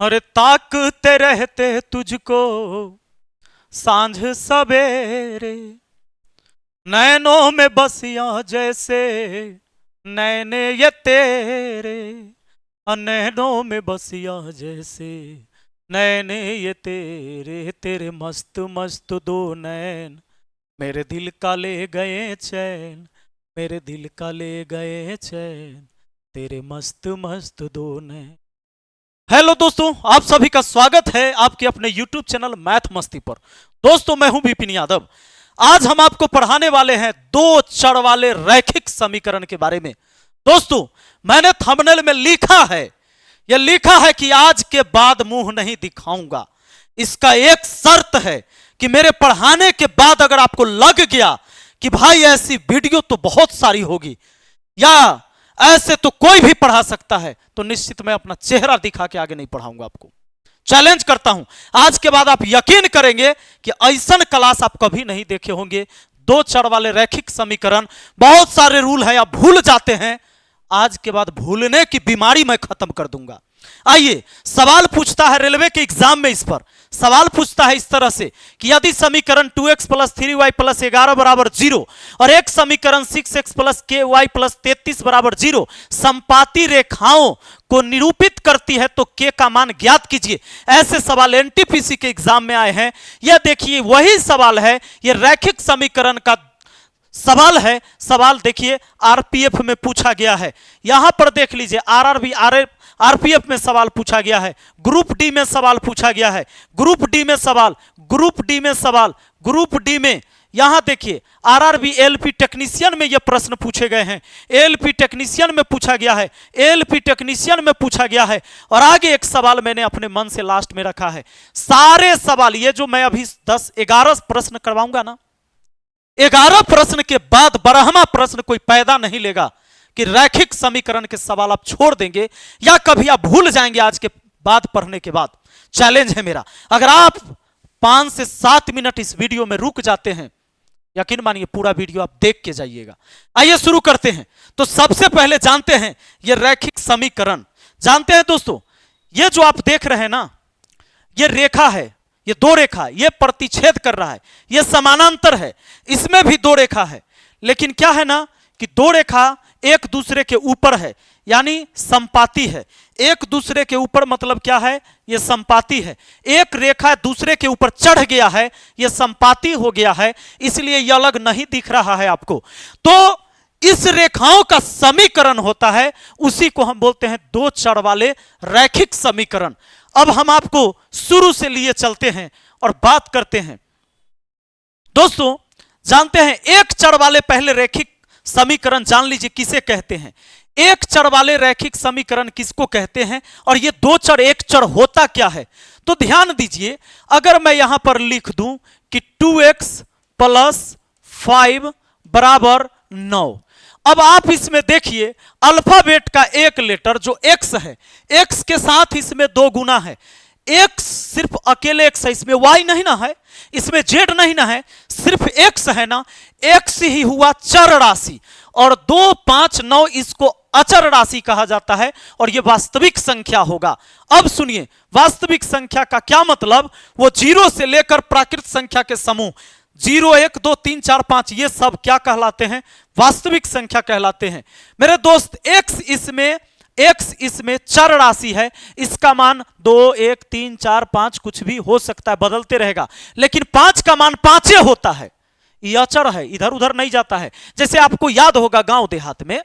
अरे ताकते रहते तुझको सांझ सवेरे, नैनों में बसिया जैसे नैने ये तेरे, नैनों में बसिया जैसे नैने ये तेरे, तेरे मस्त मस्त दो नैन मेरे दिल का ले गए चैन, मेरे दिल का ले गए चैन, तेरे मस्त मस्त दो नैन। हेलो दोस्तों, आप सभी का स्वागत है आपके अपने YouTube चैनल मैथ मस्ती पर। दोस्तों, मैं हूं विपिन यादव। आज हम आपको पढ़ाने वाले हैं दो चर वाले रैखिक समीकरण के बारे में। दोस्तों, मैंने थंबनेल में लिखा है, यह लिखा है कि आज के बाद मुंह नहीं दिखाऊंगा। इसका एक शर्त है कि मेरे पढ़ाने के बाद अगर आपको लग गया कि भाई ऐसी वीडियो तो बहुत सारी होगी या ऐसे तो कोई भी पढ़ा सकता है, तो निश्चित मैं अपना चेहरा दिखा के आगे नहीं पढ़ाऊंगा। आपको चैलेंज करता हूं, आज के बाद आप यकीन करेंगे कि ऐसा क्लास आप कभी नहीं देखे होंगे। दो चर वाले रैखिक समीकरण, बहुत सारे रूल है आप भूल जाते हैं, आज के बाद भूलने की बीमारी मैं खत्म कर दूंगा। आइए, सवाल पूछता है रेलवे के एग्जाम में, इस पर सवाल पूछता है इस तरह से कि यदि समीकरण 2x + 3y + 11 = 0 और एक समीकरण 6x + ky + 33 = 0 समपाती रेखाओं को निरूपित करती है तो k का मान ज्ञात कीजिए। ऐसे सवाल एनटीपीसी के एग्जाम में आए हैं। यह देखिए वही सवाल है, यह रैखिक समीकरण का सवाल है। सवाल देखिए आरपीएफ में पूछा गया है। यहां पर देख लीजिए आरआरबी आरपीएफ में सवाल पूछा गया है, ग्रुप डी में सवाल पूछा गया है, ग्रुप डी में सवाल, ग्रुप डी में सवाल, ग्रुप डी में यहां देखिए आरआरबी एलपी टेक्नीशियन में यह प्रश्न पूछे गए हैं, एलपी टेक्नीशियन में पूछा गया है, एलपी टेक्नीशियन में पूछा गया है। और आगे एक सवाल मैंने अपने मन से लास्ट में रखा है। सारे सवाल ये जो मैं अभी 10-11 प्रश्न करवाऊंगा ना, 11 प्रश्न के बाद 12वां प्रश्न कोई पैदा नहीं लेगा कि रैखिक समीकरण के सवाल आप छोड़ देंगे या कभी आप भूल जाएंगे। आज के बाद पढ़ने के बाद चैलेंज है मेरा, अगर आप 5 से 7 मिनट इस वीडियो में रुक जाते हैं, यकीन मानिए पूरा वीडियो आप देख के जाइएगा। आइए शुरू करते हैं। तो सबसे पहले जानते हैं यह रैखिक समीकरण। जानते हैं दोस्तों, यह जो आप देख रहे हैं ना, यह रेखा है, ये दो रेखा, ये प्रतिच्छेद कर रहा है, ये समानांतर है, इसमें भी दो रेखा है। लेकिन क्या है ना कि दो रेखा एक दूसरे के ऊपर है, यानी समपाती है। एक दूसरे के ऊपर मतलब क्या है, ये समपाती है। एक रेखा दूसरे के ऊपर चढ़ गया है, ये समपाती हो गया है, इसलिए ये अलग नहीं दिख रहा है आपको। तो इस रेखाओं का समीकरण होता है, उसी को हम बोलते हैं दो चर वाले रैखिक समीकरण। अब हम आपको शुरू से लिए चलते हैं और बात करते हैं। दोस्तों, जानते हैं एक चर वाले पहले रैखिक समीकरण जान लीजिए किसे कहते हैं। एक चर वाले रैखिक समीकरण किसको कहते हैं और ये दो चर एक चर होता क्या है। तो ध्यान दीजिए, अगर मैं यहां पर लिख दूं कि 2x + 5 = 9, अब आप इसमें देखिए अल्फाबेट का एक लेटर जो x है, x के साथ इसमें 2 गुना है। x सिर्फ अकेले x है, इसमें y नहीं ना है, इसमें z नहीं ना है, सिर्फ x है ना। x ही हुआ चर राशि और 2, 5, 9 इसको अचर राशि कहा जाता है और यह वास्तविक संख्या होगा। अब सुनिए, वास्तविक संख्या का क्या मतलब, वो 0 से लेकर प्राकृत संख्या के समूह 0, 1, 2, 3, 4, 5 ये सब क्या कहलाते हैं, वास्तविक संख्या कहलाते हैं। मेरे दोस्त x इसमें चर राशि है, इसका मान 2, 1, 3, 4, 5 कुछ भी हो सकता है, बदलते रहेगा। लेकिन 5 का मान 5 होता है, यह अचर है, इधर उधर नहीं जाता है। जैसे आपको याद होगा गांव देहात में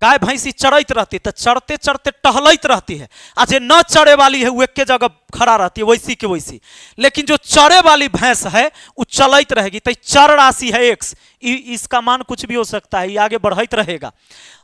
गाय भैंसी चढ़त रहती है तो चढ़ते चढ़ते टहलत रहती है, आज न चढ़े वाली है वो एक के जगह खड़ा रहती है वैसी के वैसी। लेकिन जो चढ़े वाली भैंस है वो चलत रहेगी, तो चर राशि है x, इसका मान कुछ भी हो सकता है, ये आगे बढ़त रहेगा।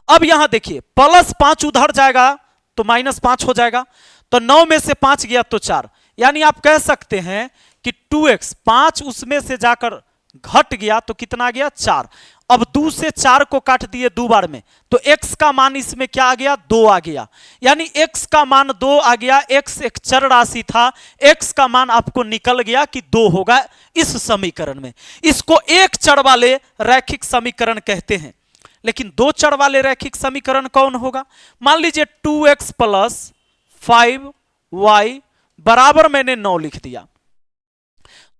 अब यहां देखिए +5 उधर जाएगा तो -5 हो जाएगा, तो 9 में से 5 गया तो 4, यानी आप कह सकते हैं कि 2x 5 उसमें से जाकर घट गया तो कितना गया 4। अब 2 से 4 को काट दिए 2 बार में, तो x का मान इसमें क्या आ गया 2 आ गया, यानी x का मान 2 आ गया। x एक चर राशि था, x का मान आपको निकल गया कि 2 होगा इस समीकरण में। इसको एक चर वाले रैखिक समीकरण कहते हैं। लेकिन दो चर वाले रैखिक समीकरण कौन होगा, मान लीजिए 2x + 5y बराबर मैंने 9 लिख दिया।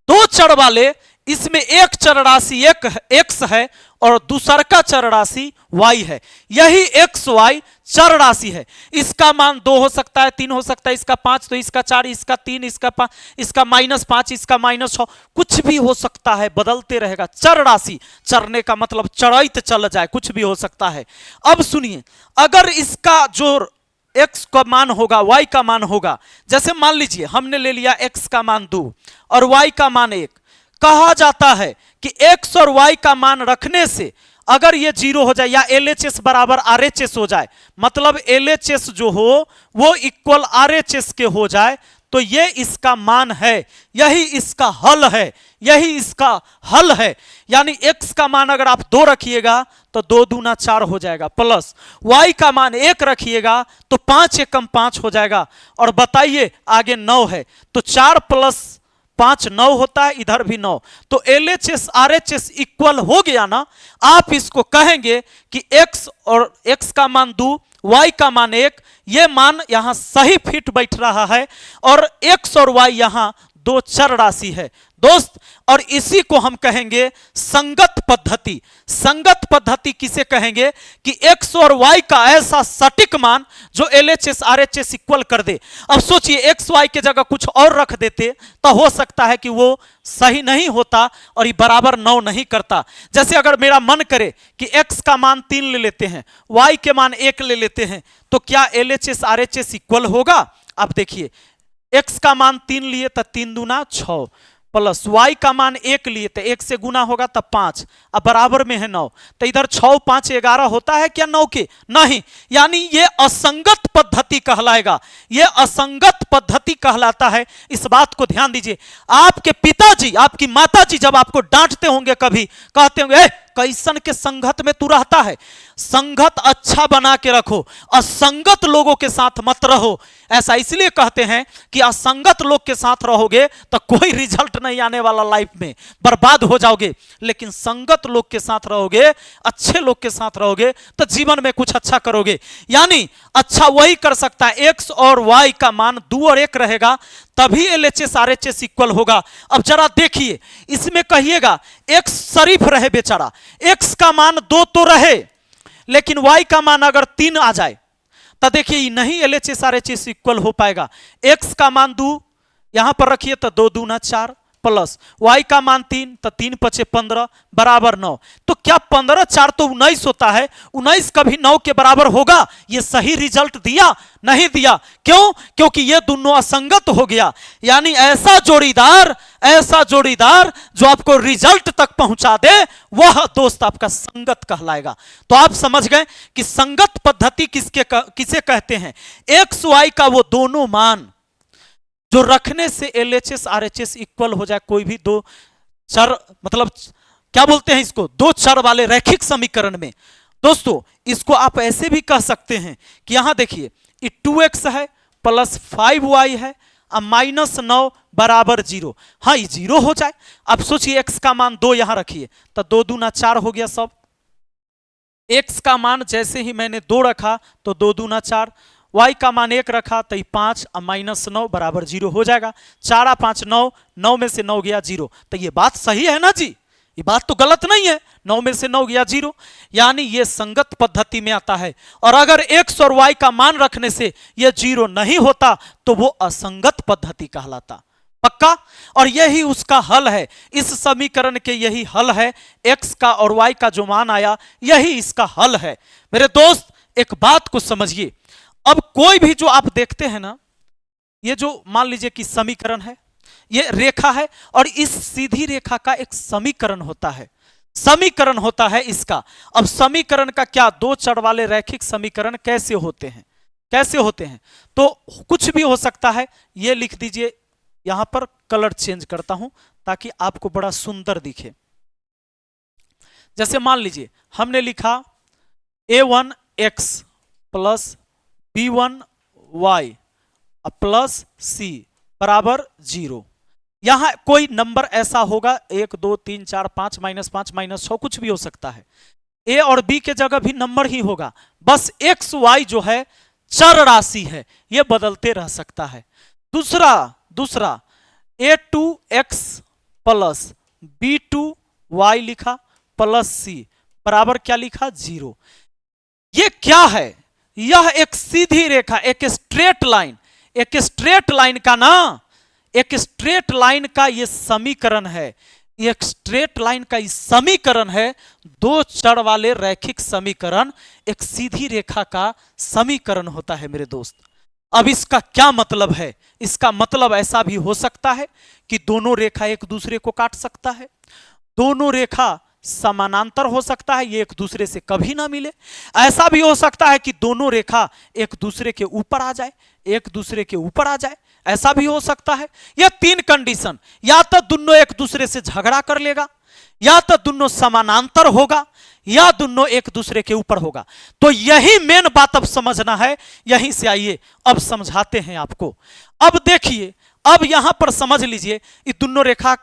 दो चर वाले, इसमें एक चर राशि एक एक्स है और दूसर का चर राशि वाई है। यही एक्स वाई चर राशि है। इसका मान 2 हो सकता है, 3 हो सकता है, इसका 5, तो इसका 4, इसका 3, इसका 5, इसका -5, इसका -6, कुछ भी हो सकता है, बदलते रहेगा। चर राशि, चरने का मतलब चढ़ैत चल जाए, कुछ भी हो सकता है। अब सुनिए, अगर इसका जो x का मान होगा, y का मान होगा, जैसे मान लीजिए हमने ले लिया x का मान 2 और y का मान 1, कहा जाता है कि x और y का मान रखने से अगर ये 0 हो जाए या LHS बराबर RHS हो जाए, मतलब LHS जो हो वो इक्वल RHS के हो जाए, तो ये इसका मान है, यही इसका हल है, यही इसका हल है। यानी x का मान अगर आप 2 रखिएगा तो 2 दूना 4 हो जाएगा, प्लस y का मान 1 रखिएगा तो 5 एकम 5 हो जाएगा। और बताइए आगे 9 है तो 4 + 5 9 होता है, इधर भी 9, तो LHS RHS इक्वल हो गया ना। आप इसको कहेंगे कि x और x का मान 2, y का मान 1, ये मान यहां सही फिट बैठ रहा है और x और y यहां दो चर राशि है दोस्त। और इसी को हम कहेंगे संगत पद्धति। संगत पद्धति किसे कहेंगे कि x और y का ऐसा सटीक मान जो LHS RHS इक्वल कर दे। अब सोचिए x y के जगह कुछ और रख देते तो हो सकता है कि वो सही नहीं होता और ये बराबर 9 नहीं करता। जैसे अगर मेरा मन करे कि x का मान 3 ले लेते हैं, y के मान 1 ले लेते हैं, तो क्या LHS RHS इक्वल होगा? आप देखिए, x का मान 3 लिए तो 3 दूना 6, प्लस y का मान 1 लिए तो 1 से गुना होगा तब 5, अब बराबर में है 9, तो इधर 6 5 11 होता है क्या 9 के? नहीं, यानी ये असंगत पद्धति कहलाएगा, ये असंगत पद्धति कहलाता है। इस बात को ध्यान दीजिए। आपके पिताजी, आपकी माताजी जब आपको डांटते होंगे, कभी कहते होंगे कैसन के संगत में तू रहता है, संगत अच्छा बना के रखो, असंगत लोगों के साथ मत रहो। ऐसा इसलिए कहते हैं कि असंगत लोग के साथ रहोगे तो कोई रिजल्ट नहीं आने वाला, लाइफ में बर्बाद हो जाओगे। लेकिन संगत लोग के साथ रहोगे, अच्छे लोग के साथ रहोगे तो जीवन में कुछ अच्छा करोगे। यानी अच्छा वही कर सकता है, x और y का मान 2 और 1 रहेगा तभी LHS RHS इक्वल होगा। अब जरा देखिए, इसमें कहिएगा x शरीफ रहे बेचारा, x का मान 2 तो रहे लेकिन y का मान अगर 3 आ जाए तो देखिए नहीं LHS RHS इक्वल हो पाएगा। x का मान 2 यहां पर रखिए तो 2 दूना 4, प्लस y का मान 3 तो 3 × 5 = 15 बराबर 9। तो क्या 15 4 तो 19 होता है, 19 कभी 9 के बराबर होगा? ये सही रिजल्ट दिया? नहीं दिया। क्यों? क्योंकि ये दोनों असंगत हो गया। यानी ऐसा जोड़ीदार जो आपको रिजल्ट तक पहुंचा दे वह दोस्त आपका संगत कहलाएगा। तो आप समझ गए कि संगत पद्धति किसे कहते हैं? एक्स वाई का वो दोनों मान जो रखने से LHS RHS इक्वल हो जाए, कोई भी दो चर, मतलब क्या बोलते हैं इसको, दो चर वाले रैखिक समीकरण में। दोस्तों इसको आप ऐसे भी कह सकते हैं कि यहां देखिए 2x है प्लस 5y है और -9 बराबर 0। हाँ ये 0 हो जाए। अब सोचिए x का मान 2 यहां रखिए तो 2 दूना 4 हो गया सब। x का मान जैसे ही मैंने 2 रखा तो 2 दूना 4, y का मान 1 रखा तो 5 और -9 बराबर 0 हो जाएगा। 4 और 5 9, 9 में से 9 गया 0। तो ये बात सही है ना जी, ये बात तो गलत नहीं है, 9 में से 9 गया 0, यानी ये संगत पद्धति में आता है। और अगर x और y का मान रखने से ये 0 नहीं होता तो वो असंगत पद्धति कहलाता। पक्का? और यही उसका हल है, इस समीकरण के यही हल है, x का और y का जो मान आया यही इसका हल है। मेरे दोस्त एक बात को समझिए, अब कोई भी जो आप देखते हैं ना, ये जो मान लीजिए कि समीकरण है, ये रेखा है और इस सीधी रेखा का एक समीकरण होता है, समीकरण होता है इसका। अब समीकरण का क्या, दो चर वाले रैखिक समीकरण कैसे होते हैं, कैसे होते हैं? तो कुछ भी हो सकता है। ये लिख दीजिए, यहां पर कलर चेंज करता हूं ताकि आपको बड़ा सुंदर दिखे। जैसे मान लीजिए हमने लिखा a1x plus b1y plus c बराबर 0। यहां कोई नंबर ऐसा होगा 1 2 3 4 5 -5 -6 कुछ भी हो सकता है। a और b के जगह भी नंबर ही होगा, बस x y जो है चर राशि है, यह बदलते रह सकता है। दूसरा दूसरा a2x प्लस b2y लिखा प्लस c बराबर क्या लिखा 0। ये क्या है? यह एक सीधी रेखा, एक स्ट्रेट लाइन, एक स्ट्रेट लाइन का ना, एक स्ट्रेट लाइन का ये समीकरण है। एक स्ट्रेट लाइन का ये समीकरण है, दो चर वाले रैखिक समीकरण एक सीधी रेखा का समीकरण होता है मेरे दोस्त। अब इसका क्या मतलब है? इसका मतलब ऐसा भी हो सकता है कि दोनों रेखा एक दूसरे को काट सकता है, दोनों रेखा समानांतर हो सकता है, ये एक दूसरे से कभी ना मिले। ऐसा भी हो सकता है कि दोनों रेखा एक दूसरे के ऊपर आ जाए, एक दूसरे के ऊपर आ जाए, ऐसा भी हो सकता है। यह तीन कंडीशन, या तो दोनों एक दूसरे से झगड़ा कर लेगा, या तो दोनों समानांतर होगा, या दोनों एक दूसरे के ऊपर होगा। तो यही मेन बात अब समझना है। यहीं से आइए अब समझाते हैं आपको। अब देखिए, अब यहां पर समझ लीजिए, ये दोनों रेखा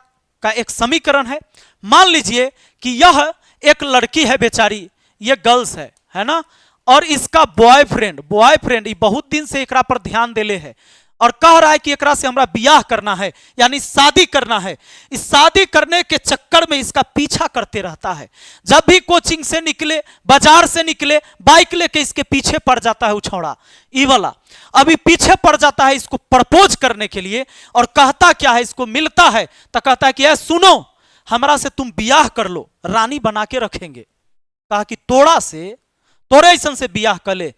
का एक समीकरण है। मान लीजिए कि यह एक लड़की है बेचारी, ये गर्ल्स है ना, और इसका बॉयफ्रेंड ये बहुत दिन से एकरा पर ध्यान देले है और कह रहा है कि एकरा से हमरा बियाह करना है, यानी शादी करना है। इस शादी करने के चक्कर में इसका पीछा करते रहता है। जब भी कोचिंग से निकले, बाजार से निकले, बाइक लेके इसके पीछे पड़ जाता है उछौड़ा ई वाला। अभी पीछे पड़ जाता है इसको प्रपोज करने के लिए, और कहता क्या है, इसको मिलता है तो कहता है कि सुनो, हमरा से तुम बियाह कर लो, रानी बना के रखेंगे। कहा कि तोरे ऐसन से बियाह कर ले,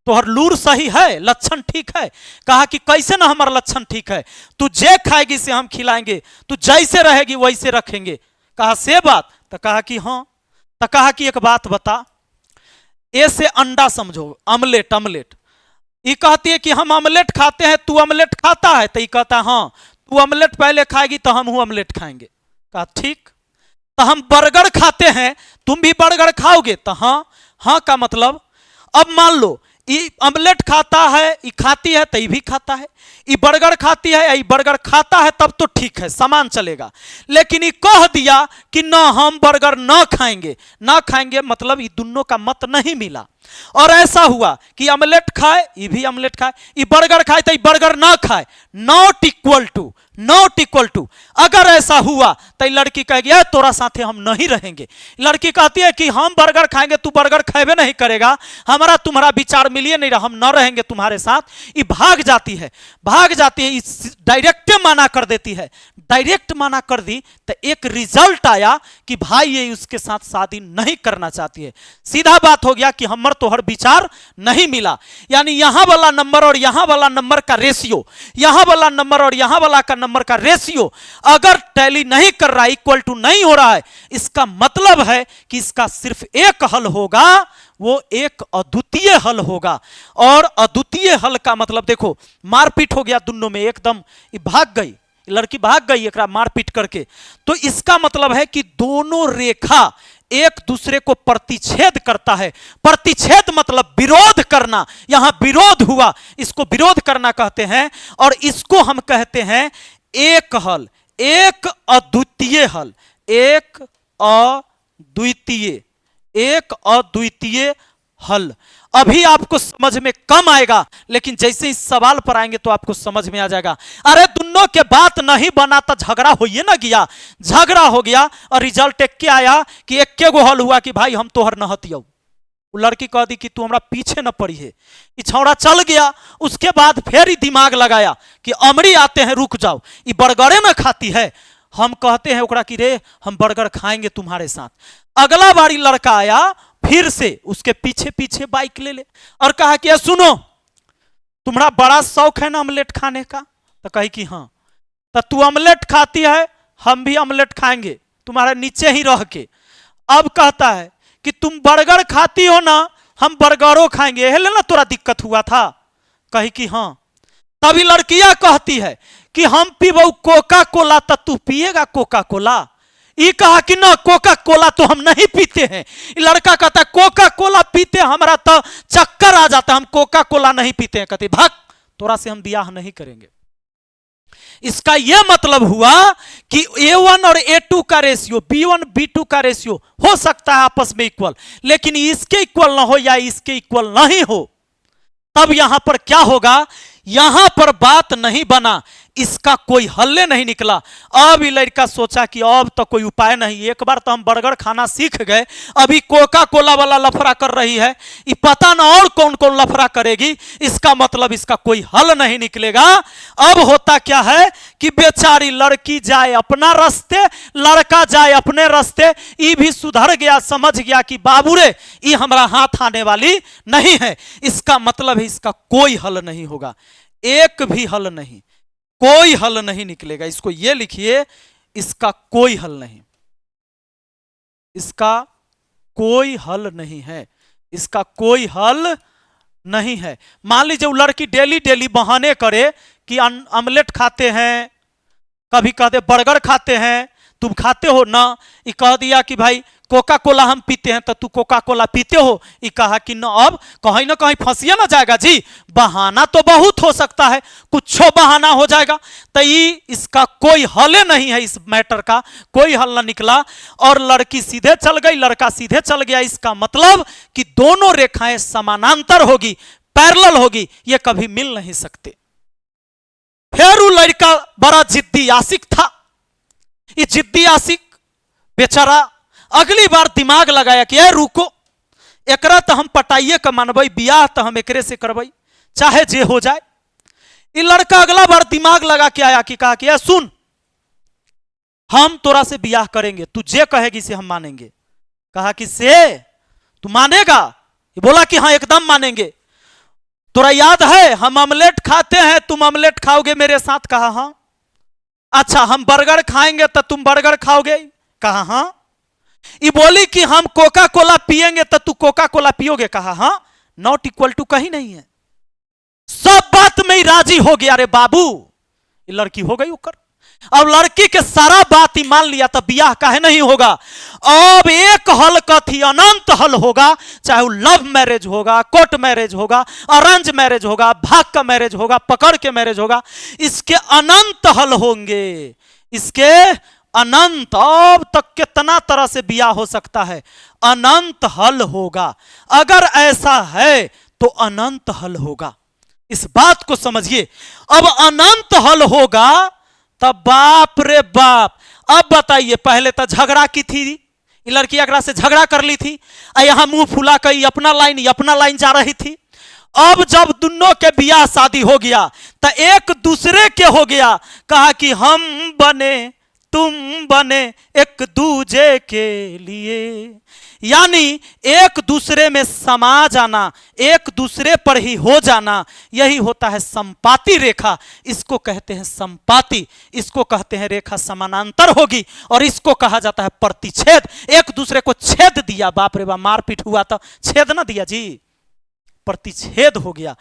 तोहर लूर सही है, लक्षण ठीक है। कहा कि कैसे ना हमारा लक्षण ठीक है, तू जे खाएगी से हम खिलाएंगे, तू जैसे रहेगी वैसे रखेंगे। कहा से बात? तो कहा कि हाँ। तो कहा कि एक बात बता, ए से अंडा समझो, अमलेट। ये कहती है कि हम अमलेट खाते हैं, तू अमलेट खाता है? तो ये कहता है हाँ, तू अमलेट पहले खाएगी तो हम अमलेट खाएंगे। कहा ठीक। तो हम बर्गर खाते हैं, तुम भी बर्गर खाओगे? तो हाँ का मतलब, अब मान लो ये अमलेट खाता है, ये खाती है तो ये भी खाता है, ये बर्गर खाती है, ये बर्गर खाता है, तब तो ठीक है, सामान चलेगा। लेकिन ये कह दिया कि ना हम बर्गर ना खाएंगे, मतलब ये दोनों का मत नहीं मिला। और ऐसा हुआ कि अमलेट खाए, ये भी अमलेट खाए, ये बर्गर खाए तो ये बर्गर ना खाए, नॉट इक्वल टू। अगर ऐसा हुआ तो लड़की कहेगी तोरा साथे हम नहीं रहेंगे। लड़की कहती है कि हम बर्गर खाएंगे, तू बर्गर खाएबे नहीं करेगा, हमारा तुम्हारा विचार मिलिए नहीं रहा, हम न रहेंगे तुम्हारे साथ। ये भाग जाती है, डायरेक्ट माना कर देती है। डायरेक्ट माना कर दी तो एक रिजल्ट आया कि भाई ये उसके साथ शादी नहीं करना चाहती है। सीधा बात हो गया कि हमर तोहर विचार नहीं मिला। यानी यहां वाला नंबर और यहां वाला नंबर का रेशियो, यहां वाला नंबर और यहां वाला का नंबर का रेशियो अगर टैली नहीं कर रहा, इक्वल टू नहीं हो रहा है, इसका मतलब है कि इसका सिर्फ एक हल होगा, वो एक अद्वितीय हल होगा। और अद्वितीय हल का मतलब देखो, मारपीट हो गया दोनों में, एकदम भाग गई लड़की, भाग गई एकरा मारपीट करके। तो इसका मतलब है कि दोनों रेखा एक दूसरे को प्रतिच्छेद करता है। प्रतिच्छेद मतलब विरोध करना, यहां विरोध हुआ, इसको विरोध करना कहते हैं। और इसको हम कहते हैं एक हल, एक अद्वितीय हल, एक अद्वितीय हल। अभी आपको समझ में कम आएगा, लेकिन जैसे इस सवाल पर आएंगे तो आपको समझ में आ जाएगा। अरे दोनों के बात नहीं बना तो झगड़ा हो ना गया, झगड़ा हो गया और रिजल्ट एक के आया कि एक गो हल हुआ कि भाई हम तोहर नहतियौ। वो लड़की कह दी कि तू हमरा पीछे न पड़ी है, ये छौड़ा चल गया। उसके बाद फिर ही दिमाग लगाया कि अमरी आते हैं, रुक जाओ, ये बर्गरे न खाती है, हम कहते हैं ओकरा कि रे हम बर्गर खाएंगे तुम्हारे साथ। अगला बारी लड़का आया, फिर से उसके पीछे पीछे बाइक ले और कहा कि सुनो, तुम्हारा बड़ा शौक है ना अमलेट खाने का? तो कही कि हाँ। तो तू अमलेट खाती है, हम भी अमलेट खाएंगे तुम्हारे नीचे ही रह के। अब कहता है कि तुम बर्गर खाती हो ना, हम बर्गरों खाएंगे, हेले ना तोरा दिक्कत हुआ था? कही कि हाँ। तभी लड़कियां कहती है कि हम पीबो कोका कोला, तो तू पिएगा कोका कोला? ये कहा कि ना, कोका कोला तो हम नहीं पीते हैं। लड़का कहता है कोका कोला पीते हमारा तो चक्कर आ जाता, हम कोका कोला नहीं पीते हैं। कहते भाग, तोरा से हम ब्याह नहीं करेंगे। इसका यह मतलब हुआ कि A1 और A2 का रेशियो, B1 B2 का रेशियो हो सकता है आपस में इक्वल, लेकिन इसके इक्वल ना हो या इसके इक्वल नहीं हो। तब यहां पर क्या होगा, यहां पर बात नहीं बना, इसका कोई हल्ले नहीं निकला। अब ये लड़का सोचा कि अब तो कोई उपाय नहीं, एक बार तो हम बर्गर खाना सीख गए, अभी कोका कोला वाला लफड़ा कर रही है, ये पता ना और कौन कौन लफड़ा करेगी, इसका मतलब इसका कोई हल नहीं निकलेगा। अब होता क्या है कि बेचारी लड़की जाए अपना रास्ते, लड़का जाए अपने रास्ते। ये भी सुधर गया, समझ गया कि बाबू रे ये हमारा हाथ आने वाली नहीं है। इसका मतलब है इसका कोई हल नहीं होगा, एक भी हल नहीं, कोई हल नहीं निकलेगा। इसको ये लिखिए, इसका कोई हल नहीं, इसका कोई हल नहीं है, इसका कोई हल नहीं है। मान लीजिए वो लड़की डेली डेली बहाने करे कि ऑमलेट खाते हैं, कभी कहते बर्गर खाते हैं, तुम खाते हो ना, ये कह दिया कि भाई कोका कोला हम पीते हैं तो तू कोका कोला पीते हो, ये कहा कि न अब कहीं ना कहीं फंसिया ना जाएगा जी, बहाना तो बहुत हो सकता है, कुछ बहाना हो जाएगा। तो ये इसका कोई हल नहीं है, इस मैटर का कोई हल ना निकला और लड़की सीधे चल गई, लड़का सीधे चल गया। इसका मतलब कि दोनों रेखाएं समानांतर होगी, पैरेलल होगी, ये कभी मिल नहीं सकते। फिर वो लड़का बड़ा जिद्दी आशिक था, ये जिद्दी आशिक बेचारा अगली बार दिमाग लगाया कि रुको, एकरा तो हम पटाइए का मानबई, बियाह तो हम एकरे से करबई, चाहे जे हो जाए। ये लड़का अगला बार दिमाग लगा के आया कि कहा कि सुन, हम तोरा से बियाह करेंगे, तू जे कहेगी से हम मानेंगे। कहा कि से तू मानेगा? ये बोला कि हाँ एकदम मानेंगे। तोरा याद है हम ऑमलेट खाते हैं, तुम ऑमलेट खाओगे मेरे साथ? कहा हाँ। अच्छा हम बर्गर खाएंगे तो तुम बर्गर खाओगे? कहा हाँ। ये बोली कि हम कोका कोला पिएंगे तो तू कोका कोला पियोगे? कहा हाँ। नॉट इक्वल टू कहीं नहीं है, सब बात में ही राजी हो गया। अरे बाबू, ये लड़की हो गई ऊपर। अब लड़की के सारा बात ही मान लिया तो बियाह काहे नहीं होगा। अब एक हल कथी, अनंत हल होगा, चाहे वो लव मैरिज होगा, कोर्ट मैरिज होगा, अरेंज मैरिज होगा, भाग का मैरिज होगा, पकड़ के मैरिज होगा, इसके अनंत हल होंगे, इसके अनंत। अब तक कितना तरह से बियाह हो सकता है, अनंत हल होगा। अगर ऐसा है तो अनंत हल होगा, इस बात को समझिए। अब अनंत हल होगा तब बाप रे बाप। अब बताइए, पहले तो झगड़ा की थी, ये लड़की अगला से झगड़ा कर ली थी, यहां मुंह फुला कर अपना लाइन जा रही थी। अब जब दोनों के बियाह शादी हो गया तो एक दूसरे के हो गया, कहा कि हम बने तुम बने एक दूजे के लिए, यानी एक दूसरे में समा जाना, एक दूसरे पर ही हो जाना, यही होता है संपाती रेखा। इसको कहते हैं संपाती, इसको कहते हैं रेखा समानांतर होगी, और इसको कहा जाता है प्रतिच्छेद। एक दूसरे को छेद दिया, बाप रे बाप, मारपीट हुआ तो छेद ना दिया जी, प्रतिच्छेद हो गया।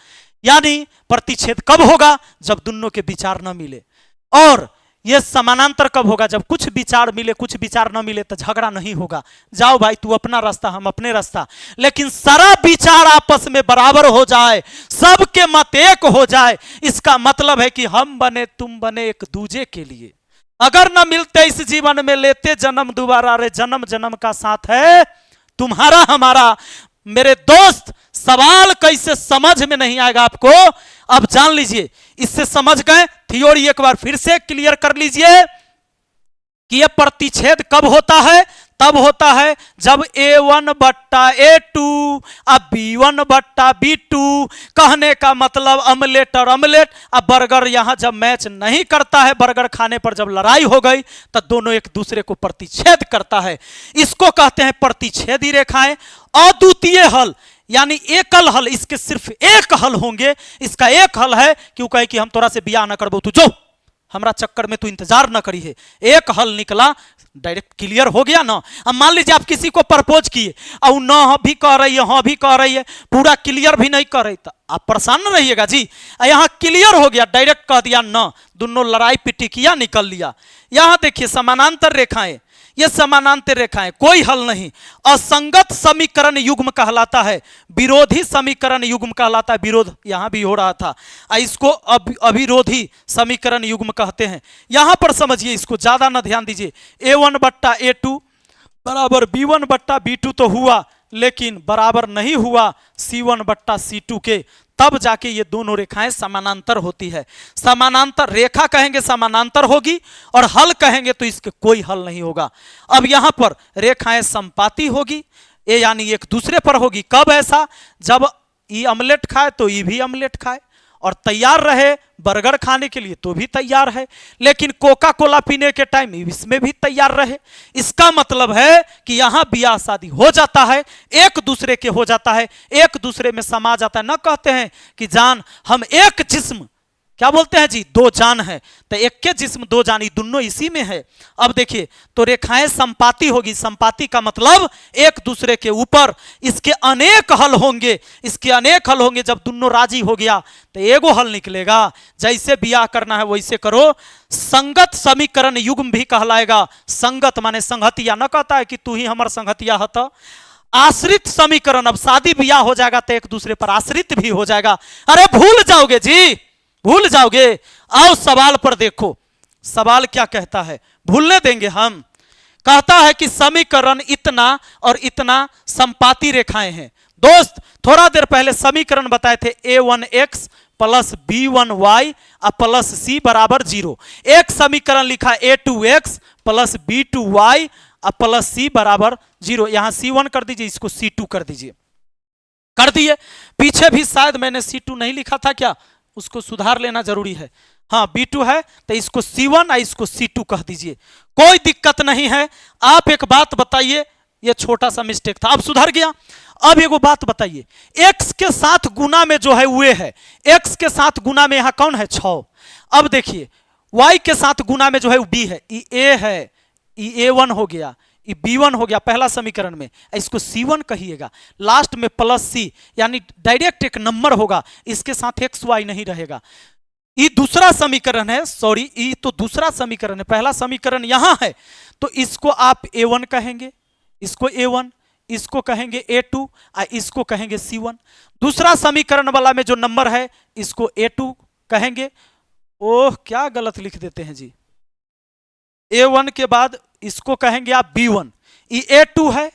यानी प्रतिच्छेद कब होगा? जब दोनों के विचार न मिले। और यह समानांतर कब होगा? जब कुछ विचार मिले, कुछ विचार न मिले तो झगड़ा नहीं होगा। जाओ भाई तू अपना रास्ता, हम अपने रास्ता, लेकिन सारा विचार आपस में बराबर हो जाए, सबके मत एक हो जाए, इसका मतलब है कि हम बने तुम बने एक दूजे के लिए। अगर न मिलते इस जीवन में, लेते जन्म दोबारा, रे जन्म जन्म का साथ है तुम्हारा हमारा। मेरे दोस्त, सवाल कैसे समझ में नहीं आएगा आपको, अब जान लीजिए। इससे समझ गए, थ्योरी एक बार फिर से क्लियर कर लीजिए कि यह प्रतिच्छेद कब होता है? तब होता है जब A1 बट्टा A2 अब B1 बट्टा B2, कहने का मतलब ऑमलेट और ऑमलेट। अब बर्गर यहां जब मैच नहीं करता है, बर्गर खाने पर जब लड़ाई हो गई तो दोनों एक दूसरे को प्रतिच्छेद करता है, इसको कहते हैं प्रतिच्छेदी रेखाएं। अद्वितीय हल यानी एकल हल, इसके सिर्फ एक हल होंगे। इसका एक हल है क्यों कहे कि हम तोरा से बियाह ना करबो, तू जो हमरा चक्कर में तू इंतजार ना करी है। एक हल निकला, डायरेक्ट क्लियर हो गया ना। अब मान लीजिए आप किसी को प्रपोज किए और न भी कह रही है, हाँ भी कह रही है, पूरा क्लियर भी नहीं कर रही, तो आप परेशान न रहिएगा जी। यहाँ क्लियर हो गया, डायरेक्ट कह दिया न, दोनों लड़ाई पिटी किया, निकल लिया। यहाँ देखिए समानांतर रेखाएं, ये समानांतर रेखाएं, कोई हल नहीं। असंगत समीकरण युग्म कहलाता है, विरोधी समीकरण युग्म कहलाता है। विरोध यहां भी हो रहा था, इसको अविरोधी समीकरण युग्म कहते हैं। यहां पर समझिए, इसको ज्यादा ना ध्यान दीजिए। A1 बट्टा A2 बराबर B1 बट्टा B2 तो हुआ, लेकिन बराबर नहीं हुआ C1 बट्टा C2 के। तब जाके ये दोनों रेखाएं समानांतर होती है। समानांतर रेखा कहेंगे समानांतर होगी, और हल कहेंगे तो इसके कोई हल नहीं होगा। अब यहां पर रेखाएं संपाती होगी, ये यानी एक दूसरे पर होगी। कब ऐसा? जब ई ऑमलेट खाए तो ई भी ऑमलेट खाए, और तैयार रहे बर्गर खाने के लिए तो भी तैयार है, लेकिन कोका कोला पीने के टाइम इसमें भी तैयार रहे। इसका मतलब है कि यहां ब्याह शादी हो जाता है, एक दूसरे के हो जाता है, एक दूसरे में समा जाता है। न कहते हैं कि जान हम एक जिस्म, क्या बोलते हैं जी, दो जान है, तो एक के जिस्म दो जान, दोनों इसी में है। अब देखिए, तो रेखाएं संपाती होगी। संपाती का मतलब एक दूसरे के ऊपर, इसके अनेक हल होंगे, इसके अनेक हल होंगे। जब दोनों राजी हो गया तो एगो हल निकलेगा। जैसे ब्याह करना है वैसे करो। संगत समीकरण युग्म भी कहलाएगा। संगत माने संगतिया, न कहता है कि तू ही हमार संगतिया हता। आश्रित समीकरण, अब शादी ब्याह हो जाएगा तो एक दूसरे पर आश्रित भी हो जाएगा। अरे भूल जाओगे जी, भूल जाओगे। आओ सवाल पर देखो, सवाल क्या कहता है, भूलने देंगे हम। कहता है कि समीकरण इतना और इतना संपाती रेखाएं हैं। दोस्त, थोड़ा देर पहले समीकरण बताए थे, a1x plus b1y plus c बराबर 0। एक समीकरण लिखा a2x plus b2y plus c बराबर 0। यहां c1 कर दीजिए, इसको c2 कर दीजिए। कर दिए। पीछे भी शायद मैंने c2 नहीं लिखा था क्या, उसको सुधार लेना जरूरी है। हाँ, b2 है तो इसको c1 और इसको c2 कह दीजिए, कोई दिक्कत नहीं है। आप एक बात बताइए, ये छोटा सा मिस्टेक था, अब सुधर गया। अब एगो बात बताइए, x के साथ गुना में जो है वे है, x के साथ गुना में यहां कौन है, 6। अब देखिए, y के साथ गुना में जो है b है, ये a है, ये a1 हो गया, ये b1 हो गया पहला समीकरण में, इसको c1 कहिएगा। लास्ट में प्लस c, यानी डायरेक्ट एक नंबर होगा, इसके साथ x y नहीं रहेगा। ये दूसरा समीकरण है, सॉरी ये तो दूसरा समीकरण है, पहला समीकरण यहां है, तो इसको आप a1 कहेंगे, इसको a1, इसको कहेंगे a2 और इसको कहेंगे c1। दूसरा समीकरण वाला में जो नंबर है इसको a2 कहेंगे। ओह, क्या गलत लिख देते हैं जी, a1 के बाद इसको कहेंगे आप b1, ये a2 है,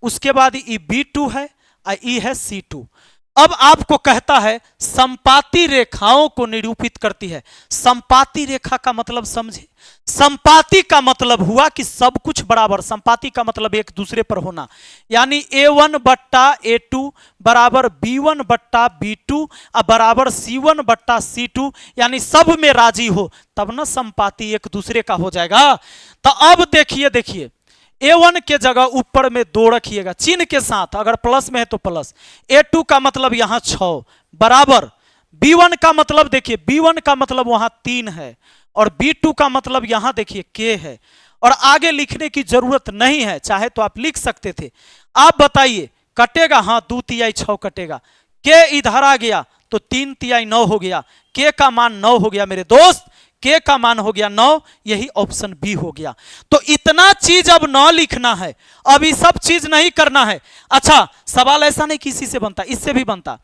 उसके बाद ये b2 है और ये है c2। अब आपको कहता है संपाती रेखाओं को निरूपित करती है। संपाती रेखा का मतलब समझे, संपाती का मतलब हुआ कि सब कुछ बराबर, संपाती का मतलब एक दूसरे पर होना, यानी a1 बट्टा a2 बराबर b1 बट्टा b2 बराबर c1 बट्टा c2, यानी सब में राजी हो तब ना संपाती एक दूसरे का हो जाएगा। तो अब देखिए a1 के जगह ऊपर में 2 रखिएगा चिन्ह के साथ, अगर प्लस में है तो प्लस। a2 का मतलब यहां 6 बराबर b1 का मतलब देखिए, b1 का मतलब वहां 3 है, और b2 का मतलब यहां देखिए k है, और आगे लिखने की जरूरत नहीं है, चाहे तो आप लिख सकते थे। आप बताइए कटेगा, हाँ 2 तिहाई 6 कटेगा, k इधर आ गया तो 3 तिहाई 9 हो गया, k का मान 9 हो गया मेरे दोस्त, k का मान हो गया 9, यही ऑप्शन बी हो गया। तो इतना चीज अब 9 लिखना है, अब ये सब चीज नहीं करना है। अच्छा, सवाल ऐसा नहीं किसी से बनता, इससे भी बनता।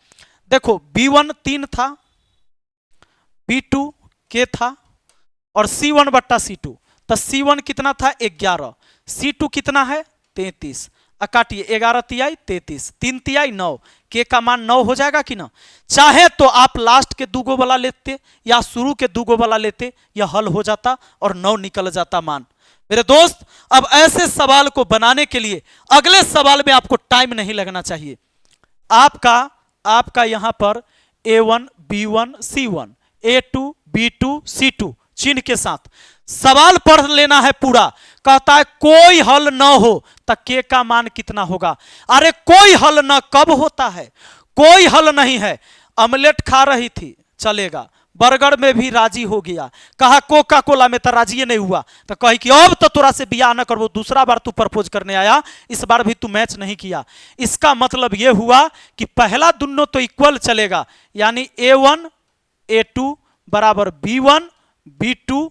देखो b1 3 था, b2 k था, और c1 बट्टा c2, तो c1 कितना था 11, c2 कितना है 33, काटिए 11 तिहाई 33, 3 तिहाई 9, के का मान 9 हो जाएगा कि ना। चाहे तो आप लास्ट के 2 गो वाला लेते या शुरू के 2 गो वाला लेते, यह हल हो जाता और 9 निकल जाता मान। मेरे दोस्त, अब ऐसे सवाल को बनाने के लिए अगले सवाल में आपको टाइम नहीं लगना चाहिए। आपका यहां पर a1 b1 c1 a2 b2 c2 चिन्ह के साथ सवाल पढ़ लेना है पूरा। कहता है कोई हल न हो तो के का मान कितना होगा। अरे कोई हल न कब होता है, कोई हल नहीं है। ऑमलेट खा रही थी, चलेगा, बर्गर में भी राजी हो गया, कहा कोका कोला में तो राजी नहीं हुआ, तो कही कि अब तो तोरा से बियाह न करबो, दूसरा बार तू प्रपोज करने आया, इस बार भी तू मैच नहीं किया। इसका मतलब यह हुआ कि पहला दोनों तो इक्वल चलेगा, यानी a1 a2 बराबर b1 b2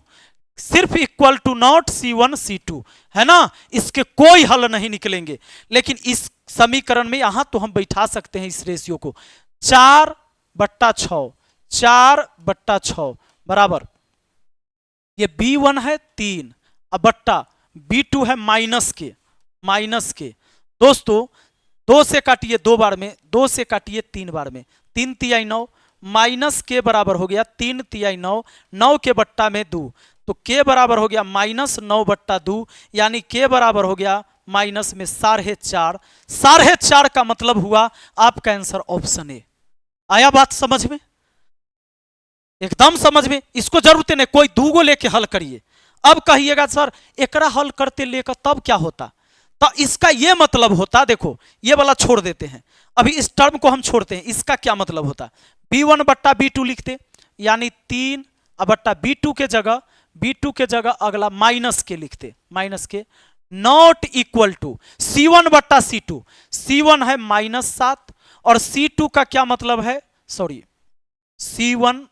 सिर्फ equal to not c1 c2 है ना। इसके कोई हल नहीं निकलेंगे, लेकिन इस समीकरण में यहां तो हम बैठा सकते हैं इस रेशियो को 4/6, 4/6 बराबर ये b1 है 3 अब बट्टा b2 है माइनस के। दोस्तों 2 से काटिए 2 बार में, 2 से काटिए 3 बार में, 3 तिहाई 9 माइनस के बराबर हो गया 3 तिहाई 9, 9 के बट्टा में 2, तो के बराबर हो गया -9/2, यानी के बराबर हो गया माइनस में 4.5। 4.5 का मतलब हुआ आपका आंसर ऑप्शन ए। आया बात समझ में? एकदम समझ में, इसको जरूरत नहीं कोई दूगो लेके हल करिए। अब कहिएगा सर एकरा हल करते लेकर तब क्या होता, तो इसका यह मतलब होता, देखो ये वाला छोड़ देते हैं, अभी इस टर्म को हम छोड़ते हैं। इसका क्या मतलब होता, b1/b2 लिखते, यानी 3/b2 के जगह अगला माइनस के लिखते, माइनस के, not equal to c1/c2। c1 है -7 और c2 का क्या मतलब है, सॉरी C1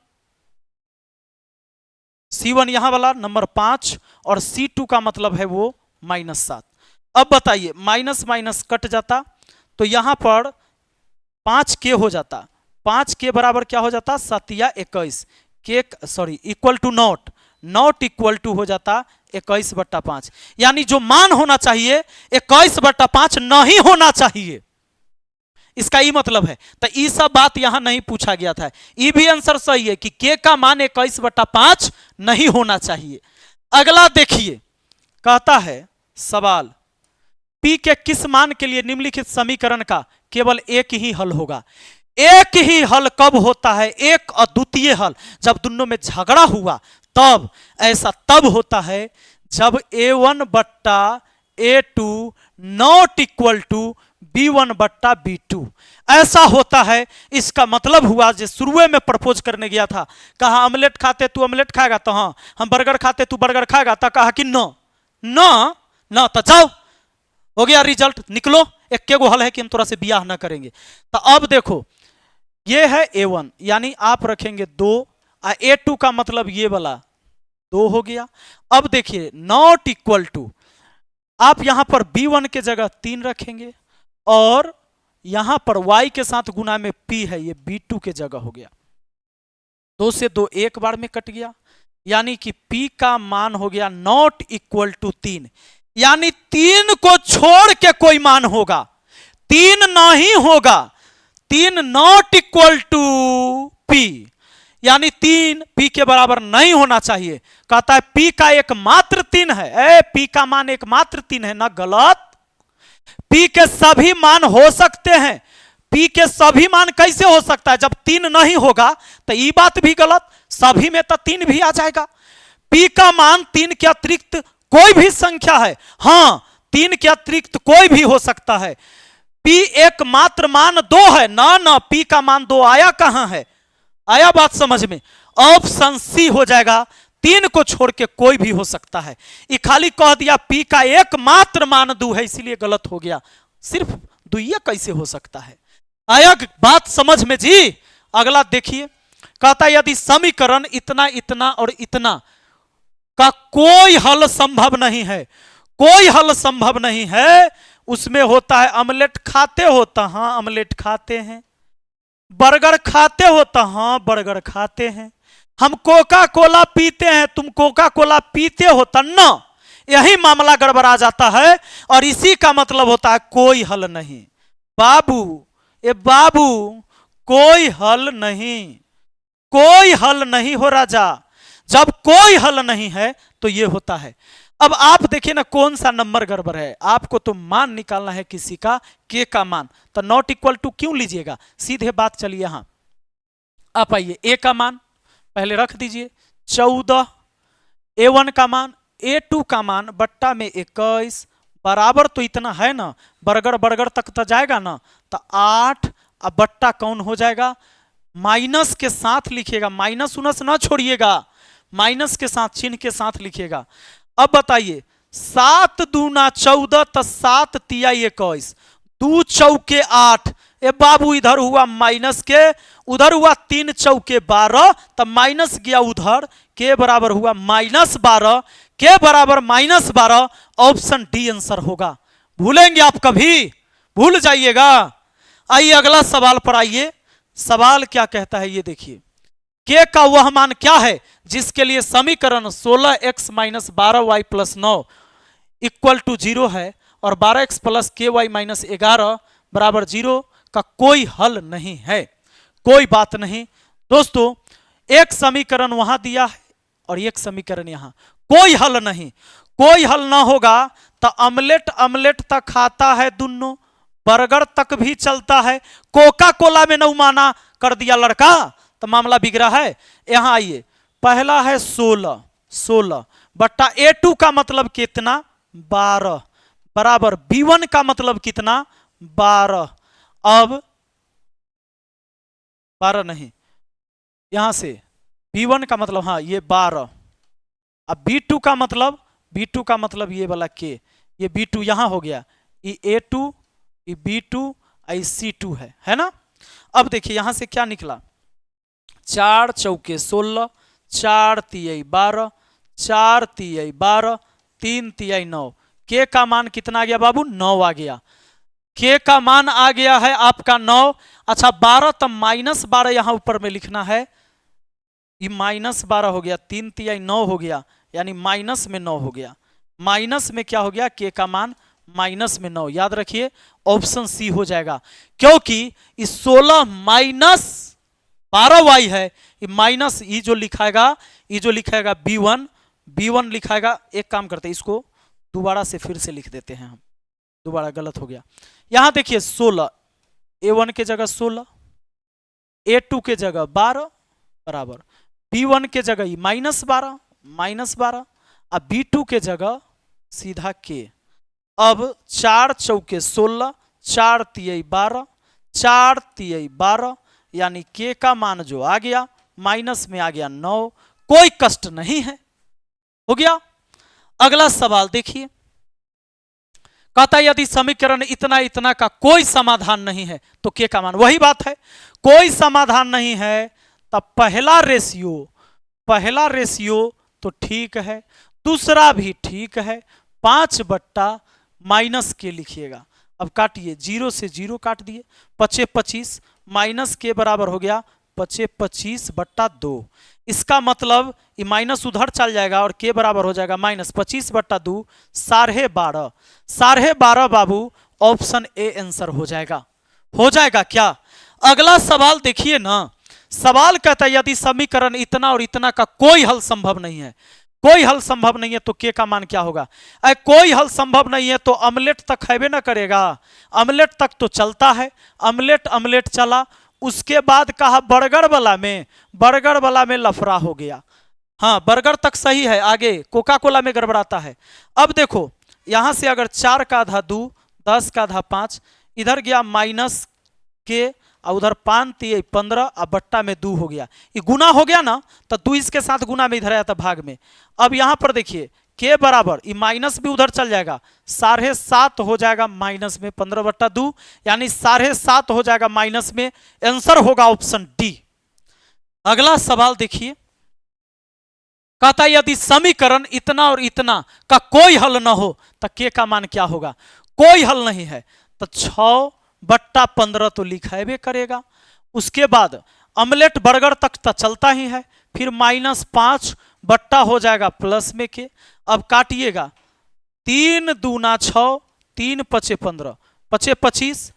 यहां वाला नंबर 5 और C2 का मतलब है वो -7। अब बताइए माइनस माइनस कट जाता तो यहां पर 5 के हो जाता, 5 के बराबर क्या हो जाता 7 या 21 के, sorry equal to not equal to हो जाता 21/5, यानी जो मान होना चाहिए 21/5 नहीं होना चाहिए, इसका ये मतलब है। तो ये सब बात यहां नहीं पूछा गया था, ये भी आंसर सही है कि के का मान 21/5 नहीं होना चाहिए। अगला देखिए, कहता है सवाल P के किस मान के लिए निम्नलिखित समीकरण का केवल एक ही हल होगा। एक ही हल कब होता है, एक अद्वितीय हल, जब दोनों में झगड़ा हुआ तब, ऐसा तब होता है जब a1/a2 not equal to b1/b2, ऐसा होता है। इसका मतलब हुआ जो शुरू में प्रपोज करने गया था, कहा ऑमलेट खाते तू ऑमलेट खाएगा, तो हाँ, हम बर्गर खाते तू बर्गर खाएगा, तो कहा कि नो नो नो, तो जाओ हो गया रिजल्ट, निकलो, एक गो हल है कि हम थोड़ा से बियाह ना करेंगे। तो अब देखो ये है a1, यानी आप रखेंगे 2, और a2 का मतलब ये वाला 2 हो गया। अब देखिए नॉट इक्वल टू, आप यहां पर b1 के जगह 3 रखेंगे और यहां पर y के साथ गुना में p है, ये b2 के जगह हो गया। 2 से 2 एक बार में कट गया, यानी कि p का मान हो गया नॉट इक्वल टू 3, यानी 3 को छोड़ के कोई मान होगा, 3 नहीं होगा, 3 नॉट इक्वल टू p, यानी 3 p के बराबर नहीं होना चाहिए। कहता है p का एक मात्र 3 है, p का मान एक मात्र 3 है ना, गलत। p के सभी मान हो सकते हैं, p के सभी मान कैसे हो सकता है, जब 3 नहीं होगा तो ये बात भी गलत, सभी में तो 3 भी आ जाएगा। p का मान 3 के अतिरिक्त कोई भी संख्या है, हां 3 के अतिरिक्त कोई भी हो सकता है। p एक मात्र मान 2 है ना, p का मान 2 आया कहां है, आया बात समझ में, ऑप्शन सी हो जाएगा, 3 को छोड़ के कोई भी हो सकता है। ये खाली कह दिया p का एक मात्र मान 2 है, इसलिए गलत हो गया, सिर्फ 2 कैसे हो सकता है, आया बात समझ में जी। अगला देखिए, कहता है यदि समीकरण इतना इतना और इतना का कोई हल संभव नहीं है, कोई हल संभव नहीं है, उसमें होता है ऑमलेट खाते होता, हाँ ऑमलेट खाते हैं, बर्गर खाते होता, हाँ बर्गर खाते हैं, हम कोका कोला पीते हैं, तुम कोका कोला पीते होता ना, यही मामला गड़बड़ा जाता है, और इसी का मतलब होता है कोई हल नहीं। बाबू ए बाबू, कोई हल नहीं, कोई हल नहीं हो राजा, जब कोई हल नहीं है तो ये होता है। अब आप देखिए ना कौन सा नंबर गड़बड़ है, आपको तो मान निकालना है किसी का, के का मान, तो नॉट इक्वल टू क्यों लीजिएगा, सीधे बात चलिए यहां आप आइए, ए का मान पहले रख दीजिए 14, a1 का मान, a2 का मान बट्टा में 21, बराबर तो इतना है ना, बर्गर बर्गर तक तो जाएगा ना, तो 8, अब बट्टा कौन हो जाएगा, माइनस के साथ लिखिएगा, माइनस उनस ना छोड़िएगा, माइनस के साथ चिन्ह के साथ लिखिएगा। अब बताइए 7 दूना 14, तो 7 तिया 21, 2 चौके 8, ए बाबू इधर हुआ माइनस के, उधर हुआ 3 चौके 12, तब माइनस गया उधर, के बराबर हुआ -12, के बराबर -12, ऑप्शन डी आंसर होगा। भूलेंगे आप कभी, भूल जाइएगा। आइए अगला सवाल पर आइए, सवाल क्या कहता है ये देखिए, के का वह मान क्या है जिसके लिए समीकरण 16x - 12y + 9 = 0 है और 12x + ky - 11 = 0 का कोई हल नहीं है, कोई बात नहीं दोस्तों, एक समीकरण वहां दिया है और एक समीकरण यहां, कोई हल नहीं, कोई हल ना होगा तो अमलेट अमलेट तक खाता है दोनों, बर्गर तक भी चलता है, कोका कोला में न माना कर दिया लड़का तो मामला बिगड़ा है। यहां आइए, पहला है 16, 16 बट्टा A2 का मतलब कितना 12 बराबर B1 का मतलब कितना 12। अब 12 नहीं, यहां से B1 का मतलब हाँ ये 12, अब B2 का मतलब, B2 का मतलब ये वाला K, ये B2 यहां हो गया, ये A2 ये B2 ये C2 है ना। अब देखिए यहां से क्या निकला, 4 चौके 16, 4 तिहाई 12, 4 तिहाई 12, 3 तिहाई 9, के का मान कितना आ गया बाबू 9 आ गया, के का मान आ गया है आपका 9। अच्छा 12 तब -12 यहां ऊपर में लिखना है, ये -12 हो गया, 3 तिहाई 9 हो गया, यानी माइनस में 9 हो गया, माइनस में क्या हो गया के का मान माइनस में 9, याद रखिए ऑप्शन सी हो जाएगा, क्योंकि इस 16 माइनस 12y है, ये माइनस ये जो लिखाएगा, ये जो लिखाएगा B1 लिखाएगा। एक काम करते हैं इसको दोबारा से फिर से लिख देते हैं हम, दोबारा गलत हो गया। यहां देखिए 16, A1 के जगह 16, A2 के जगह 12 बराबर B1 के जगह -12 अब B2 के जगह सीधा K। अब 4 चौके 16, 4 तिहाई 12, 4 तिहाई 12, यानी K का मान जो आ गया माइनस में आ गया 9, कोई कष्ट नहीं है, हो गया। अगला सवाल देखिए, कहता है यदि समीकरण इतना इतना का कोई समाधान नहीं है तो K का मान, वही बात है कोई समाधान नहीं है तब पहला रेशियो तो ठीक है, दूसरा भी ठीक है, 5 बट्टा माइनस के लिखिएगा। अब काटिए, 0 से 0 काट दिए, 25 25 माइनस के बराबर हो गया 25 25 बट्टा 2, इसका मतलब ये माइनस उधर चल जाएगा और के बराबर हो जाएगा -25 बट्टा 2 12.5, 12.5 बाबू ऑप्शन ए आंसर हो जाएगा क्या। अगला सवाल देखिए ना, सवाल कहता है यदि समीकरण इतना और इतना का कोई हल संभव नहीं है, कोई हल संभव नहीं है तो के का मान क्या होगा। कोई हल संभव नहीं है तो अमलेट तक हैबे ना करेगा, अमलेट तक तो चलता है, अमलेट चला, उसके बाद कहा बर्गर वाला में लफड़ा हो गया। हाँ बर्गर तक सही है, आगे कोका कोला में गड़बड़ाता है। अब देखो यहां से अगर 4 का आधा 2, 10 का आधा 5, इधर गया माइनस के और उधर 5 तिहाई 15 और बट्टा में 2 हो गया, ये गुना हो गया ना, तो 2 इसके साथ गुना में इधर आया था भाग में। अब यहां पर देखिए के बराबर, ये माइनस भी उधर चल जाएगा, 7.5 हो जाएगा माइनस में 15 बट्टा 2, यानी 7.5 हो जाएगा माइनस में, आंसर होगा ऑप्शन डी। अगला सवाल देखिए, कहता है यदि समीकरण इतना और इतना का कोई हल ना हो तो के का मान क्या होगा। कोई हल नहीं है तो 6 बट्टा 15 तो लिखाएबे करेगा, उसके बाद अमलेट बर्गर तक तो चलता ही है, फिर -5 बट्टा हो जाएगा प्लस में के। अब काटिएगा, 3 दूना 6, 3 पचे 15, 25 25,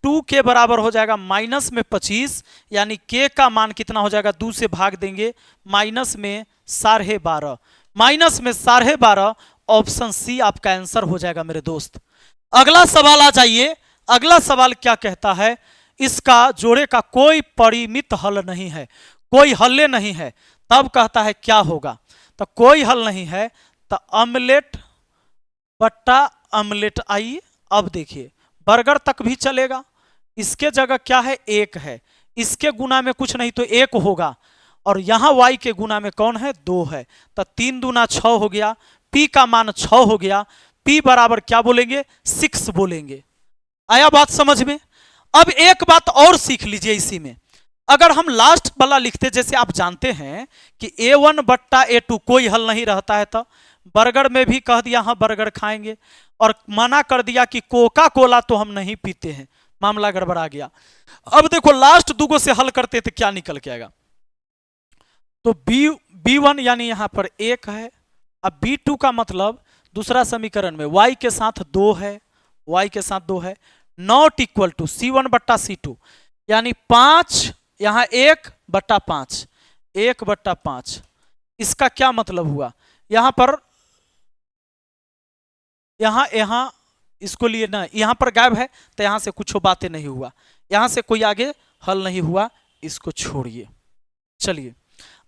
2 के बराबर हो जाएगा माइनस में 25, यानी के का मान कितना हो जाएगा, 2 से भाग देंगे, माइनस में 12.5, माइनस में 12.5, ऑप्शन सी आपका आंसर हो जाएगा मेरे दोस्त। अगला सवाल आ जाइए, अगला सवाल क्या कहता है, इसका जोड़े का कोई परिमित हल नहीं है, कोई हल नहीं है, तब कहता है क्या होगा। तो कोई हल नहीं है तो अमलेट बट्टा अमलेट। आइए अब देखिए बर्गर तक भी चलेगा, इसके जगह क्या है 1 है, इसके गुना में कुछ नहीं तो 1 होगा, और यहां y के गुना में कौन है 2 है, तो 3 दूना 6 हो गया, p का मान 6 हो गया, p बराबर क्या बोलेंगे 6 बोलेंगे। आया बात समझ में। अब एक बात और सीख लीजिए इसी में, अगर हम लास्ट वाला लिखते, जैसे आप जानते हैं कि A1 बट्टा A2 कोई हल नहीं रहता है, तो बर्गर में भी कह दिया हाँ बर्गर खाएंगे, और मना कर दिया कि कोका कोला तो हम नहीं पीते हैं, मामला गड़बड़ा गया। अब देखो लास्ट दूगो से हल करते थे क्या निकल के आएगा, तो B1 यानी यहां पर 1 है, अब B2 का मतलब दूसरा समीकरण में y के साथ 2 है, y के साथ 2 है, नॉट इक्वल टू C1 बट्टा C2, यानी 5 यहां 1/5, 1/5, इसका क्या मतलब हुआ? यहां पर यहां इसको लिए ना, यहां पर गायब है तो यहां से कुछ बातें नहीं हुआ, यहां से कोई आगे हल नहीं हुआ, इसको छोड़िए। चलिए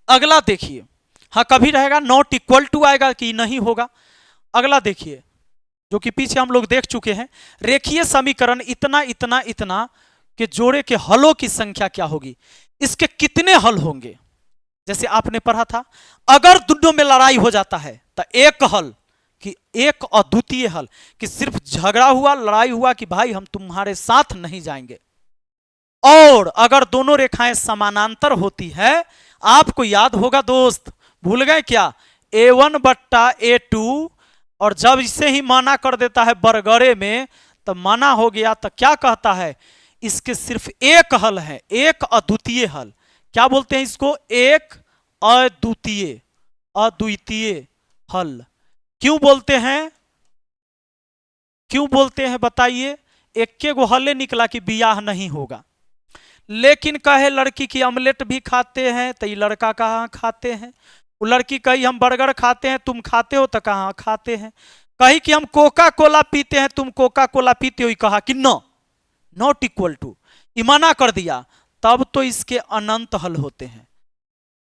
अगला देखिए, हाँ कभी रहेगा नॉट इक्वल टू आएगा कि नहीं होगा। अगला देखिए जो कि पीछे हम लोग देख चुके हैं, रेखीय समीकरण इतना इतना इतना के जोड़े के हलों की संख्या क्या होगी, इसके कितने हल होंगे। जैसे आपने पढ़ा था, अगर दोनों में लड़ाई हो जाता है तो एक हल कि एक अद्वितीय हल कि सिर्फ झगड़ा हुआ, लड़ाई हुआ कि भाई हम तुम्हारे साथ नहीं जाएंगे। और अगर दोनों रेखाएं समानांतर होती है, आपको याद होगा दोस्त, भूल गए क्या, A1/A2, और जब इसे ही माना कर देता है बरगरे में तो माना हो गया, तो क्या कहता है, इसके सिर्फ एक हल है, एक अद्वितीय हल। क्या बोलते हैं इसको, एक अद्वितीय, अद्वितीय हल। क्यों बोलते हैं, क्यों बोलते हैं बताइए, एक गो हले निकला कि बियाह नहीं होगा। लेकिन कहे लड़की की ऑमलेट भी खाते हैं तो ये लड़का कहाँ खाते हैं, वो लड़की कही हम बर्गर खाते हैं तुम खाते हो तो कहाँ खाते हैं, कही कि हम कोका कोला पीते हैं तुम कोका कोला पीते हो, कहा कि नो, नॉट इक्वल टू, मना कर दिया। तब तो इसके अनंत हल होते हैं,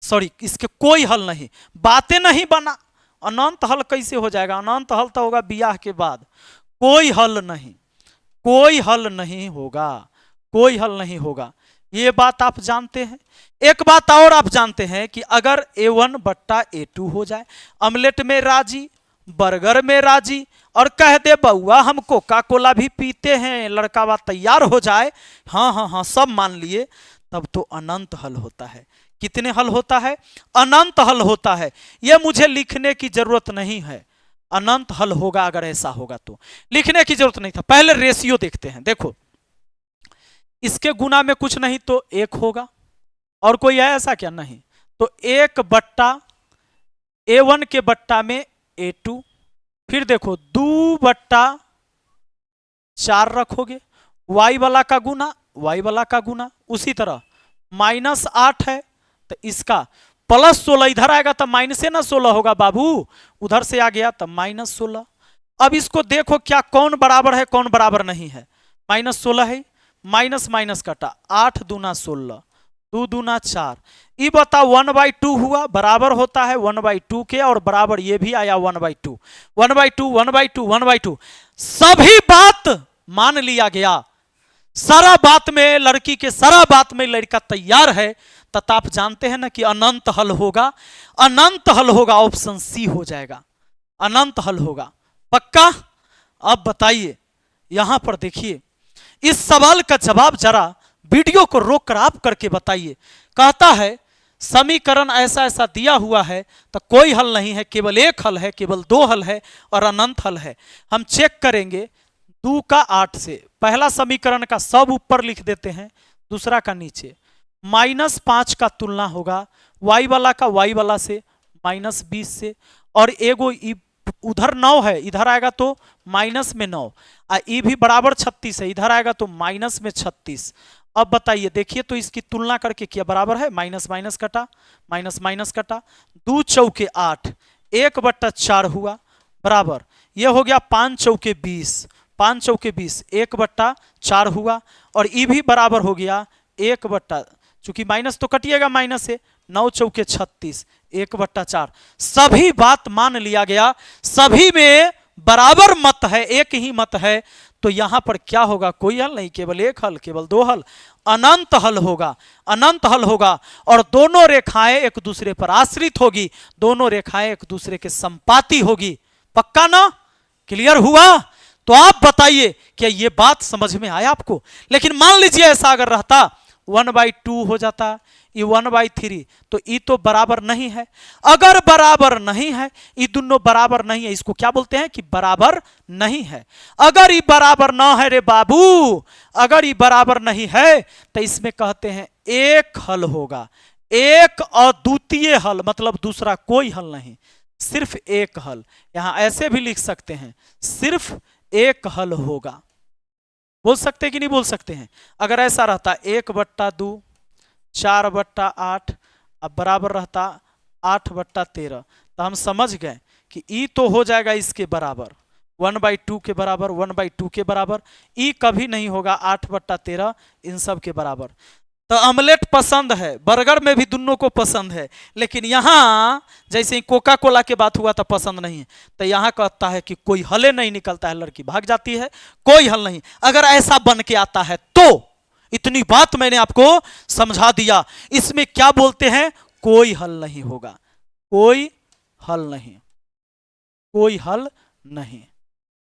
सॉरी इसके कोई हल नहीं, बातें नहीं बना, अनंत हल कैसे हो जाएगा, अनंत हल तो होगा ब्याह के बाद, कोई हल नहीं, कोई हल नहीं होगा, कोई हल नहीं होगा। ये बात आप जानते हैं। एक बात और आप जानते हैं कि अगर A1/A2 हो जाए, ऑमलेट में राजी, बर्गर में राजी, और कह दे बउआ हम कोका कोला भी पीते हैं, लड़का बात तैयार हो जाए, हाँ हाँ हाँ सब मान लिए, तब तो अनंत हल होता है। कितने हल होता है, अनंत हल होता है। यह मुझे लिखने की जरूरत नहीं है, अनंत हल होगा। अगर ऐसा होगा तो लिखने की जरूरत नहीं था। पहले रेशियो देखते हैं, देखो इसके गुना में कुछ नहीं तो 1 होगा, और कोई है ऐसा क्या, नहीं, तो 1/A1 के बट्टा में A2, फिर देखो 2/4 रखोगे, y वाला का गुना, y वाला का गुना, उसी तरह -8 है तो इसका +16 इधर आएगा तो माइनस ना 16 होगा बाबू, उधर से आ गया तो -16। अब इसको देखो क्या कौन बराबर है कौन बराबर नहीं है, -16 है, माइनस माइनस कटा, 8 दूना 16, 2 दूना 4, ये बता 1/2 हुआ, बराबर होता है 1/2 के, और बराबर ये भी आया 1/2, 1/2 1/2 1/2, सभी बात मान लिया गया। सारा बात में लड़की के, सारा बात में लड़का तैयार है, तब आप जानते हैं ना कि अनंत हल होगा, अनंत हल होगा, ऑप्शन सी हो जाएगा, अनंत हल होगा पक्का। अब बताइए यहां पर देखिए, इस सवाल का जवाब जरा वीडियो को रोक कर आप करके बताइए। कहता है समीकरण ऐसा ऐसा दिया हुआ है तो कोई हल नहीं है, केवल एक हल है, केवल 2 हल है और अनंत हल है। हम चेक करेंगे 2 का 8 से, पहला समीकरण का सब ऊपर लिख देते हैं, दूसरा का नीचे, -5 का तुलना होगा y वाला का y वाला से, -20 से, और एगो उधर 9 है, इधर आएगा तो माइनस में 9, ई भी बराबर 36 है, इधर आएगा तो माइनस में 36। अब बताइए, देखिए तो इसकी तुलना करके क्या बराबर है, माइनस माइनस कटा, माइनस माइनस कटा, 2 चौके 8, 1/4 हुआ, बराबर ये हो गया 5 चौके 20, 5 चौके 20, 1/4 हुआ, और ई भी बराबर हो गया 1/, चूंकि माइनस तो कटिएगा माइनस से, 9 चौके 36, 1/4, सभी बात मान लिया गया, सभी में बराबर मत है, एक ही मत है, तो यहां पर क्या होगा, कोई हल नहीं, केवल एक हल, केवल 2 हल, अनंत हल होगा, अनंत हल होगा। और दोनों रेखाएं एक दूसरे पर आश्रित होगी, दोनों रेखाएं एक दूसरे के संपाती होगी, पक्का ना, क्लियर हुआ। तो आप बताइए क्या ये बात समझ में आया आपको। लेकिन मान लीजिए ऐसा अगर रहता 1/2 हो जाता, ये 1/3, तो ये तो बराबर नहीं है। अगर बराबर नहीं है, ये दोनों बराबर नहीं है, इसको क्या बोलते हैं कि बराबर नहीं है। अगर ये बराबर ना है रे बाबू, अगर ये बराबर नहीं है तो इसमें कहते हैं एक हल होगा, एक अद्वितीय हल, मतलब दूसरा कोई हल नहीं, सिर्फ एक हल। यहां ऐसे भी लिख सकते हैं, सिर्फ एक हल होगा। बोल सकते हैं कि नहीं बोल सकते हैं। अगर ऐसा रहता 1/2, 4/8 अब बराबर रहता 8/13। तो हम समझ गए कि ई तो हो जाएगा इसके बराबर 1/2 के बराबर, 1/2 के बराबर। ई कभी नहीं होगा 8/13 इन सब के बराबर। तो ऑमलेट पसंद है, बर्गर में भी दोनों को पसंद है, लेकिन यहां जैसे ही कोका कोला के बात हुआ तो पसंद नहीं है। तो यहां कहता है कि कोई हले नहीं निकलता है, लड़की भाग जाती है, कोई हल नहीं। अगर ऐसा बन के आता है तो इतनी बात मैंने आपको समझा दिया। इसमें क्या बोलते हैं, कोई हल नहीं होगा, कोई हल नहीं, कोई हल नहीं।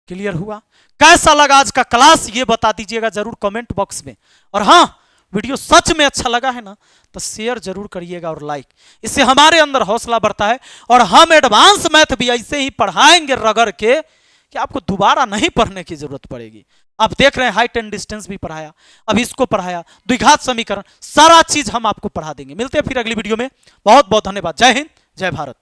क्लियर हुआ? कैसा लगा आज का क्लास ये बता दीजिएगा जरूर कमेंट बॉक्स में। और हाँ, वीडियो सच में अच्छा लगा है ना तो शेयर जरूर करिएगा और लाइक, इससे हमारे अंदर हौसला बढ़ता है। और हम एडवांस मैथ भी ऐसे ही पढ़ाएंगे रगड़ के कि आपको दोबारा नहीं पढ़ने की जरूरत पड़ेगी। आप देख रहे हैं हाइट एंड डिस्टेंस भी पढ़ाया, अब इसको पढ़ाया, द्विघात समीकरण, सारा चीज हम आपको पढ़ा देंगे। मिलते हैं फिर अगली वीडियो में। बहुत बहुत धन्यवाद। जय हिंद, जय भारत।